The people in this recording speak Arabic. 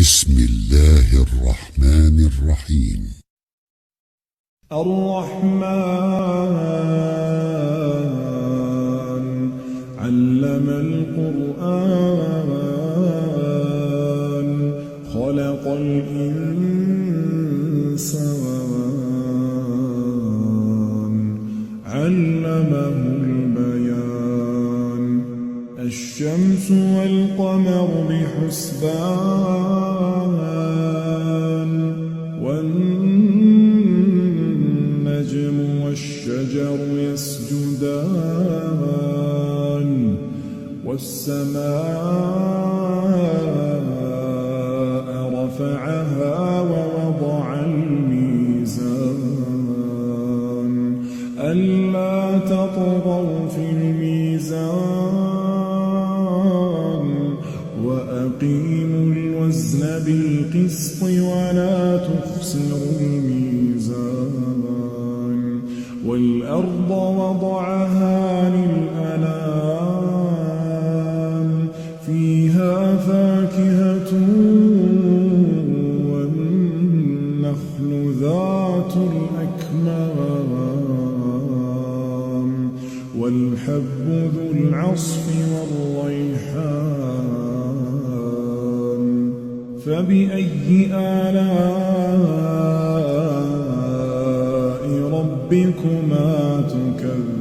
بسم الله الرحمن الرحيم. الرحمن علم القرآن خلق الإنسان علمه البيان الشمس والقمر بحسبان والنجم والشجر يسجدان والسماء رفعها ووضع الميزان ألا تطغوا في الميزان وأقيموا الوزن بالقسط ولا تخسروا الميزان والأرض وضعها للأنام فيها فاكهة والنخل ذات الأكمام والحب ذو العصف والريحان فبأي آلاء ربكما تكذبان